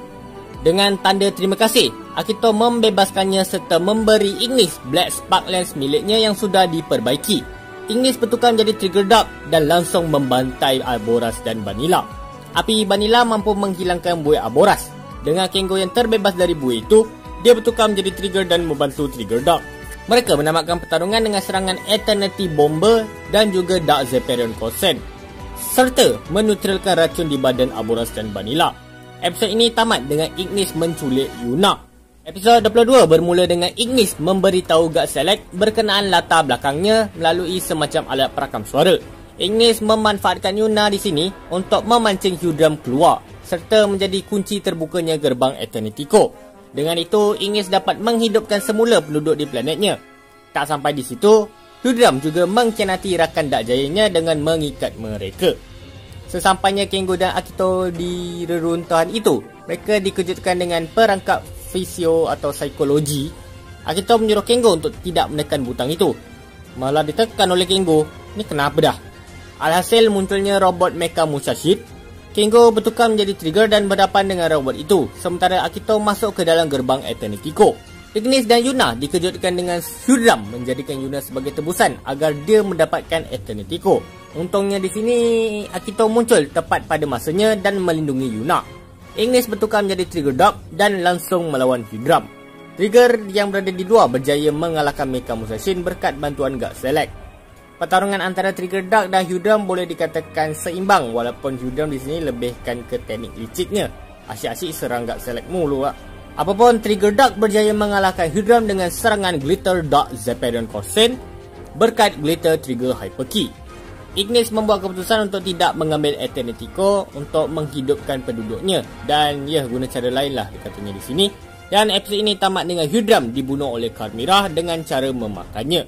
Dengan tanda terima kasih, Akito membebaskannya serta memberi Ignis Black Spark Lens miliknya yang sudah diperbaiki. Ignis bertukar menjadi Trigger Dark dan langsung membantai Aboras dan Vanilla. Api Vanilla mampu menghilangkan buih Aboras. Dengan Kengo yang terbebas dari buih itu, dia bertukar menjadi Trigger dan membantu Trigger Dark. Mereka menamatkan pertarungan dengan serangan Eternity Bomber dan juga Dark Zeperion Kosen, serta menetralkan racun di badan Aboras dan Vanilla. Episod ini tamat dengan Ignis menculik Yuna. Episod 22 bermula dengan Ignis memberitahu Gutselec berkenaan latar belakangnya melalui semacam alat perakam suara. Ignis memanfaatkan Yuna di sini untuk memancing Hyudam keluar serta menjadi kunci terbukanya gerbang Eternity Core. Dengan itu, Ignis dapat menghidupkan semula penduduk di planetnya. Tak sampai di situ, Hyudam juga mengkhianati rakan Dark Giant-nya dengan mengikat mereka. Sesampainya Kengo dan Akito di reruntuhan itu, mereka dikejutkan dengan perangkap fisio atau psikologi. Akito menyuruh Kengo untuk tidak menekan butang itu. Malah ditekan oleh Kengo. Ni kenapa dah? Alhasil munculnya robot Mecha Musashi. Kengo bertukar menjadi Trigger dan berhadapan dengan robot itu, sementara Akito masuk ke dalam gerbang Eternity Core. Ignis dan Yuna dikejutkan dengan Hyudam menjadikan Yuna sebagai tebusan agar dia mendapatkan Eternity Core. Untungnya di sini Akito muncul tepat pada masanya dan melindungi Yuna. Ignis bertukar menjadi Trigger Dark dan langsung melawan Hyudam. Trigger yang berada di luar berjaya mengalahkan Mecha Musashi berkat bantuan Gutselec. Pertarungan antara Trigger Dark dan Hyudam boleh dikatakan seimbang walaupun Hyudam di sini lebihkan ke teknik liciknya. Asyik-asyik serang Gutselec mulu lah. Apapun, Trigger Dark berjaya mengalahkan Hyudam dengan serangan Glitter Dark Zeperion Kosen berkat Glitter Trigger Hyperkey. Ignis membuat keputusan untuk tidak mengambil Eternity Core untuk menghidupkan penduduknya dan guna cara lain lah dikatanya di sini. Dan episod ini tamat dengan Hyudam dibunuh oleh Kharmira dengan cara memakannya.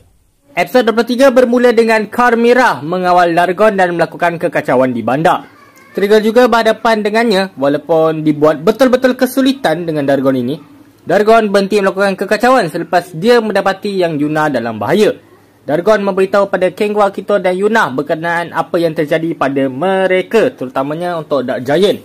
Episod 23 bermula dengan Kharmira mengawal Dargon dan melakukan kekacauan di bandar. Trigger juga berhadapan dengannya walaupun dibuat betul-betul kesulitan dengan Dargon ini. Dargon berhenti melakukan kekacauan selepas dia mendapati yang Yuna dalam bahaya. Dargon memberitahu pada Kengo, Akito dan Yuna berkenaan apa yang terjadi pada mereka, terutamanya untuk Dark Giant.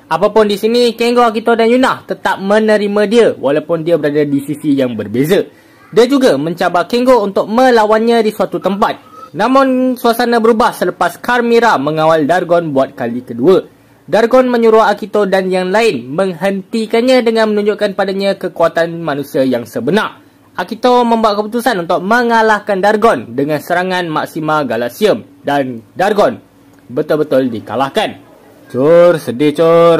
Apapun di sini, Kengo, Akito dan Yuna tetap menerima dia walaupun dia berada di sisi yang berbeza. Dia juga mencabar Kengo untuk melawannya di suatu tempat. Namun, suasana berubah selepas Kharmira mengawal Dargon buat kali kedua. Dargon menyuruh Akito dan yang lain menghentikannya dengan menunjukkan padanya kekuatan manusia yang sebenar. Akito membuat keputusan untuk mengalahkan Dargon dengan serangan Maxima Galaxium dan Dargon betul-betul dikalahkan. Cur, sedih cur.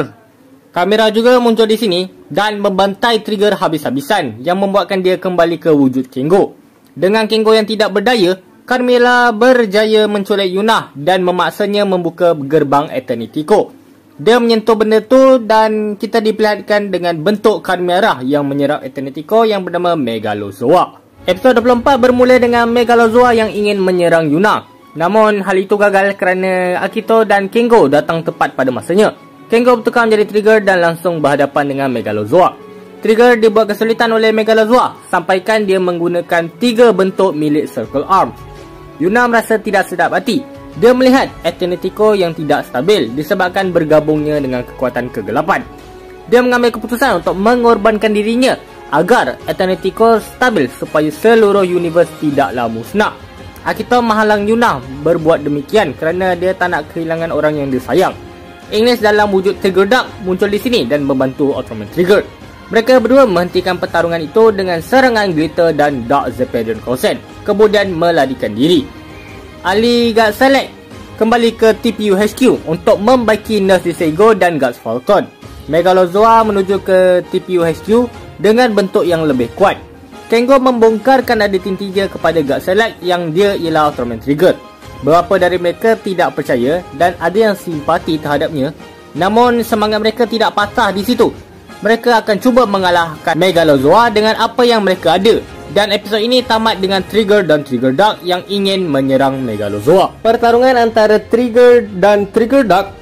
Kamera juga muncul di sini dan membantai Trigger habis-habisan yang membuatkan dia kembali ke wujud Kengo. Dengan Kengo yang tidak berdaya, Carmilla berjaya menculik Yuna dan memaksanya membuka gerbang Eternity Core. Dia menyentuh benda tu dan kita diperlihatkan dengan bentuk kar merah yang menyerang Eternity Core yang bernama Megalozoa. Episod 24 bermula dengan Megalozoa yang ingin menyerang Yuna. Namun hal itu gagal kerana Akito dan Kengo datang tepat pada masanya. Kengo bertukar menjadi Trigger dan langsung berhadapan dengan Megalozoa. Trigger dibuat kesulitan oleh Megalozoa sampaikan dia menggunakan 3 bentuk milik Circle Arm. Yuna merasa tidak sedap hati. Dia melihat Eternity Core yang tidak stabil disebabkan bergabungnya dengan kekuatan kegelapan. Dia mengambil keputusan untuk mengorbankan dirinya agar Eternity Core stabil supaya seluruh universe tidaklah musnah. Akito menghalang Yuna berbuat demikian kerana dia tak nak kehilangan orang yang dia sayang. Ignis dalam wujud Trigger Dark muncul di sini dan membantu Ultraman Trigger. Mereka berdua menghentikan pertarungan itu dengan serangan Glitter dan Dark Zephirion Crescent, kemudian melarikan diri. Ali Guard Select kembali ke TPU HQ untuk membaiki Nurse Disego dan Guards Falcon. Megalozoa menuju ke TPU HQ dengan bentuk yang lebih kuat. Kengo membongkarkan identiti dia kepada Guard Select yang dia ialah Ultraman Trigger. Beberapa dari mereka tidak percaya dan ada yang simpati terhadapnya. Namun semangat mereka tidak patah di situ. Mereka akan cuba mengalahkan Megalozoa dengan apa yang mereka ada. Dan episod ini tamat dengan Trigger dan Trigger Dark yang ingin menyerang Megalozoa. Pertarungan antara Trigger dan Trigger Dark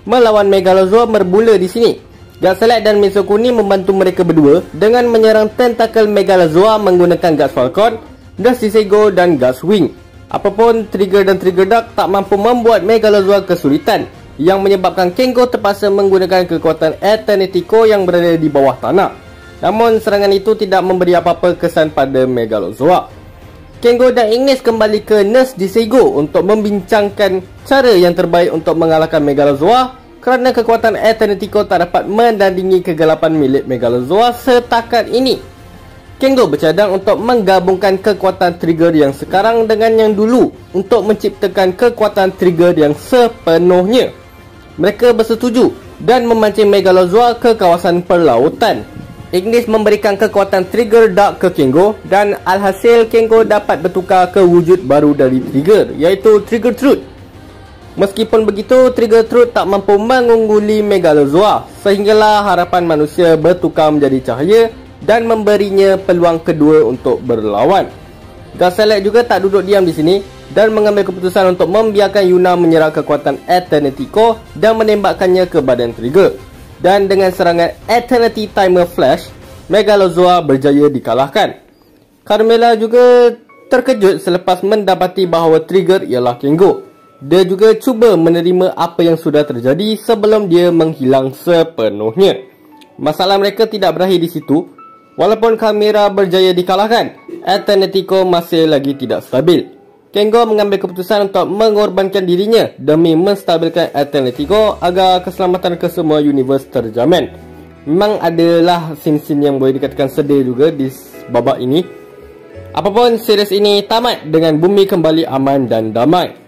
melawan Megalozoa bermula di sini. Guard Select dan Mizukuni membantu mereka berdua dengan menyerang tentakel Megalozoa menggunakan Guards Falcon, Nurse Disego dan Guards Wing. Apapun, Trigger dan Trigger Dark tak mampu membuat Megalozoa kesulitan yang menyebabkan Kengo terpaksa menggunakan kekuatan Eternity Core yang berada di bawah tanah. Namun serangan itu tidak memberi apa-apa kesan pada Megalozoa. Kengo dan Ignis kembali ke Nurse Disego untuk membincangkan cara yang terbaik untuk mengalahkan Megalozoa kerana kekuatan Eternity Core tak dapat menandingi kegelapan milik Megalozoa setakat ini. Kengo bercadang untuk menggabungkan kekuatan Trigger yang sekarang dengan yang dulu untuk menciptakan kekuatan Trigger yang sepenuhnya. Mereka bersetuju dan memancing Megalozoa ke kawasan perlautan. Ignis memberikan kekuatan Trigger Dark ke Kengo dan alhasil Kengo dapat bertukar ke wujud baru dari Trigger, iaitu Trigger Truth. Meskipun begitu, Trigger Truth tak mampu mengungguli Megalozoa sehinggalah harapan manusia bertukar menjadi cahaya dan memberinya peluang kedua untuk berlawan. Guard Select juga tak duduk diam di sini dan mengambil keputusan untuk membiarkan Yuna menyerang kekuatan Eternity Core dan menembakkannya ke badan Trigger. Dan dengan serangan Eternity Timer Flash, Megalozoa berjaya dikalahkan. Carmilla juga terkejut selepas mendapati bahawa Trigger ialah Kengo. Dia juga cuba menerima apa yang sudah terjadi sebelum dia menghilang sepenuhnya. Masalah mereka tidak berakhir di situ. Walaupun Carmilla berjaya dikalahkan, Eternity Core masih lagi tidak stabil. Kengo mengambil keputusan untuk mengorbankan dirinya demi menstabilkan Eternity Core agar keselamatan kesemua universe terjamin. Memang adalah scene-scene yang boleh dikatakan sedih juga di babak ini. Apapun, series ini tamat dengan bumi kembali aman dan damai.